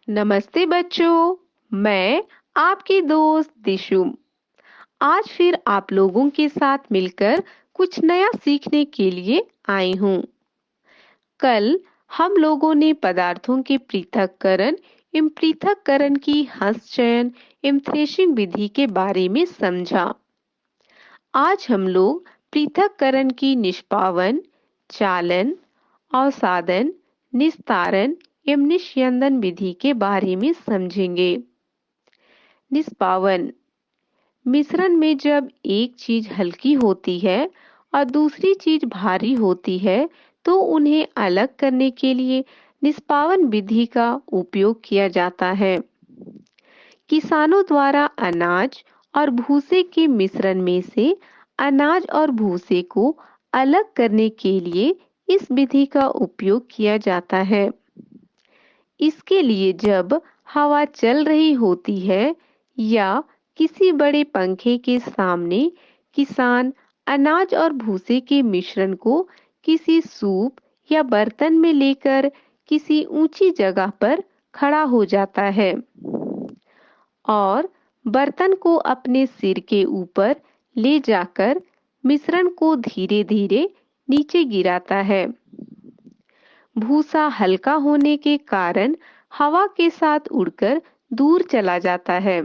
नमस्ते बच्चों, मैं आपकी दोस्त दिशु आज फिर आप लोगों के साथ मिलकर कुछ नया सीखने के लिए आई हूँ। कल हम लोगों ने पदार्थों के पृथक्करण की हस्तचयन एवं थ्रेशिंग विधि के बारे में समझा। आज हम लोग पृथक्करण की निष्पादन, चालन, अवसादन, निस्तारण एवं निस्यंदन विधि के बारे में समझेंगे। निष्पादन मिश्रण में जब एक चीज हल्की होती है और दूसरी चीज भारी होती है तो उन्हें अलग करने के लिए निष्पादन विधि का उपयोग किया जाता है। किसानों द्वारा अनाज और भूसे के मिश्रण में से अनाज और भूसे को अलग करने के लिए इस विधि का उपयोग किया जाता है। इसके लिए जब हवा चल रही होती है या किसी बड़े पंखे के सामने किसान अनाज और भूसे के मिश्रण को किसी सूप या बर्तन में लेकर किसी ऊंची जगह पर खड़ा हो जाता है और बर्तन को अपने सिर के ऊपर ले जाकर मिश्रण को धीरे-धीरे नीचे गिराता है। भूसा हल्का होने के कारण हवा के साथ उड़कर दूर चला जाता है,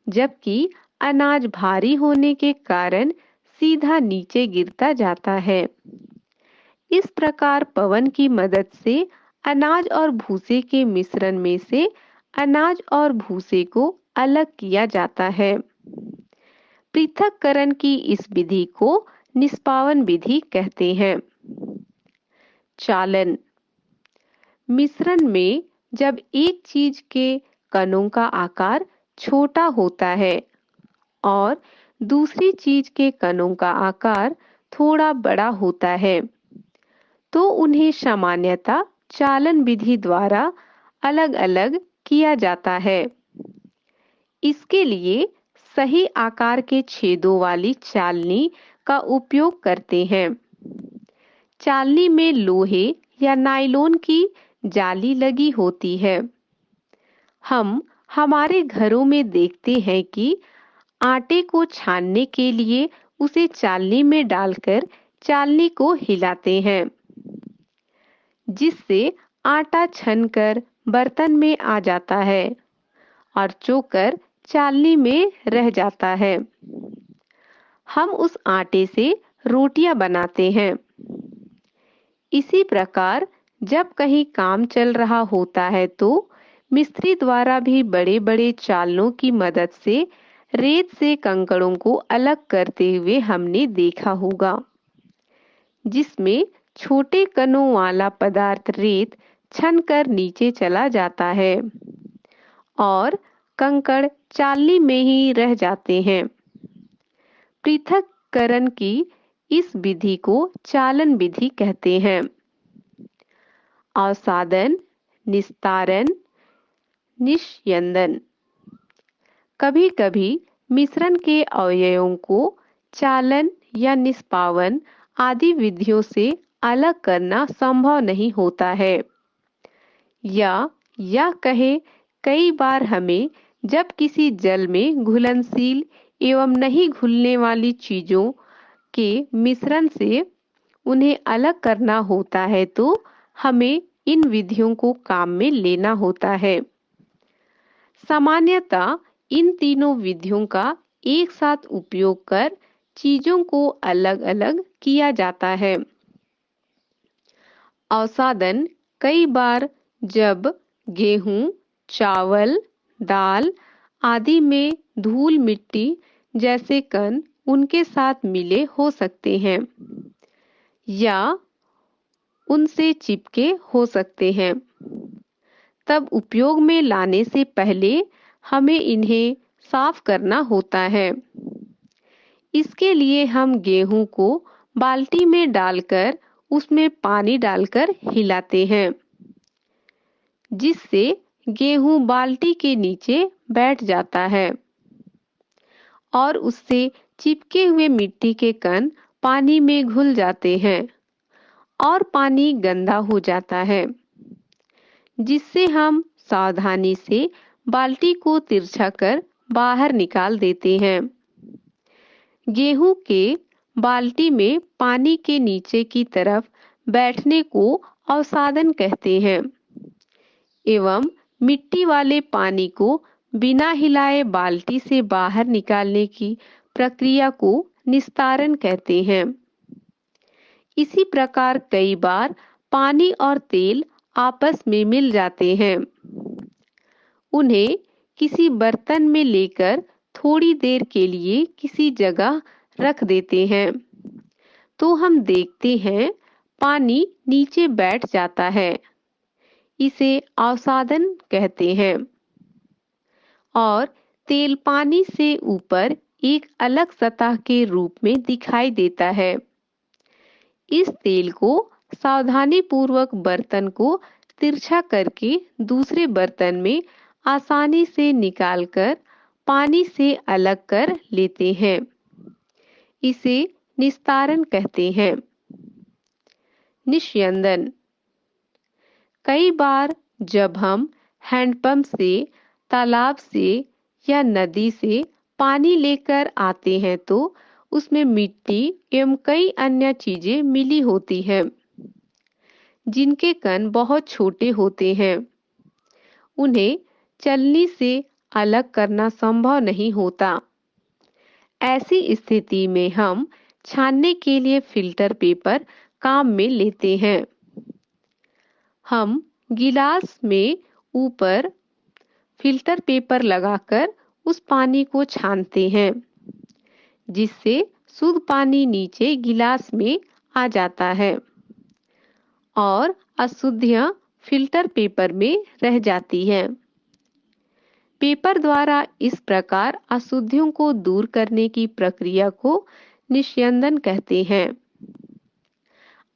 जबकि अनाज भारी होने के कारण सीधा नीचे गिरता जाता है। इस प्रकार पवन की मदद से अनाज और भूसे के मिश्रण में से अनाज और भूसे को अलग किया जाता है। पृथक्करण की इस विधि को निष्पादन विधि कहते हैं। चालन मिश्रण में जब एक चीज के कणों का आकार छोटा होता है और दूसरी चीज के कणों का आकार थोड़ा बड़ा होता है तो उन्हें सामान्यतः चालन विधि द्वारा अलग-अलग किया जाता है। इसके लिए सही आकार के छेदों वाली चालनी का उपयोग करते हैं। चालनी में लोहे या नायलॉन की जाली लगी होती है। हम हमारे घरों में देखते हैं कि आटे को छानने के लिए उसे चालनी में डालकर चालनी को हिलाते हैं, जिससे आटा छनकर बर्तन में आ जाता है और चोकर चालनी में रह जाता है। हम उस आटे से रोटियां बनाते हैं। इसी प्रकार जब कहीं काम चल रहा होता है तो मिस्त्री द्वारा भी बड़े-बड़े चालनों की मदद से रेत से कंकड़ों को अलग करते हुए हमने देखा होगा, जिसमें छोटे कणों वाला पदार्थ रेत छनकर नीचे चला जाता है और कंकड़ चालनी में ही रह जाते हैं। पृथक्करण की इस विधि को चालन विधि कहते हैं। अवसादन, निस्तारण, निस्यंदन कभी-कभी मिश्रण के अवयवों को चालन या निष्पादन आदि विधियों से अलग करना संभव नहीं होता है या कहे कई बार हमें जब किसी जल में घुलनशील एवं नहीं घुलने वाली चीजों के मिश्रण से उन्हें अलग करना होता है तो हमें इन विधियों को काम में लेना होता है। सामान्यतः इन तीनों विधियों का एक साथ उपयोग कर चीजों को अलग-अलग किया जाता है। अवसादन कई बार जब गेहूं, चावल, दाल आदि में धूल मिट्टी जैसे कण उनके साथ मिले हो सकते हैं या उनसे चिपके हो सकते हैं। तब उपयोग में लाने से पहले हमें इन्हें साफ करना होता है। इसके लिए हम गेहूं को बाल्टी में डालकर उसमें पानी डालकर हिलाते हैं, जिससे गेहूं बाल्टी के नीचे बैठ जाता है और उससे चिपके हुए मिट्टी के कण पानी में घुल जाते हैं और पानी गंदा हो जाता है, जिससे हम सावधानी से बाल्टी को तिरछा कर बाहर निकाल देते हैं। गेहूं के बाल्टी में पानी के नीचे की तरफ बैठने को अवसादन कहते हैं एवं मिट्टी वाले पानी को बिना हिलाए बाल्टी से बाहर निकालने की प्रक्रिया को निस्तारण कहते हैं। इसी प्रकार कई बार पानी और तेल आपस में मिल जाते हैं। उन्हें किसी बर्तन में लेकर थोड़ी देर के लिए किसी जगह रख देते हैं तो हम देखते हैं पानी नीचे बैठ जाता है। इसे अवसादन कहते हैं। और तेल पानी से ऊपर एक अलग सतह के रूप में दिखाई देता है। इस तेल को सावधानी पूर्वक बर्तन को तिरछा करके दूसरे बर्तन में आसानी से निकालकर पानी से अलग कर लेते हैं। इसे निस्तारण कहते हैं। निस्यंदन। कई बार जब हम हैंडपंप से, तालाब से या नदी से पानी लेकर आते हैं तो उसमें मिट्टी एवं कई अन्य चीजें मिली होती हैं जिनके कण बहुत छोटे होते हैं। उन्हें चलनी से अलग करना संभव नहीं होता। ऐसी स्थिति में हम छानने के लिए फिल्टर पेपर काम में लेते हैं। हम गिलास में ऊपर फिल्टर पेपर लगाकर उस पानी को छानते हैं जिससे शुद्ध पानी नीचे गिलास में आ जाता है और अशुद्धियां फिल्टर पेपर में रह जाती हैं। पेपर द्वारा इस प्रकार अशुद्धियों को दूर करने की प्रक्रिया को निस्यंदन कहते हैं।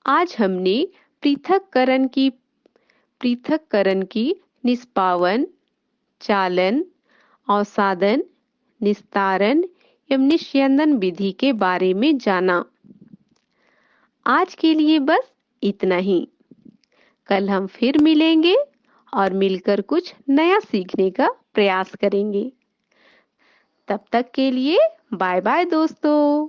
आज हमने पृथक्करण की निष्पावन, चालन, अवसादन, निस्तारण एवं निस्यंदन विधि के बारे में जाना। आज के लिए बस इतना ही। कल हम फिर मिलेंगे और मिलकर कुछ नया सीखने का प्रयास करेंगे। तब तक के लिए बाय बाय दोस्तों।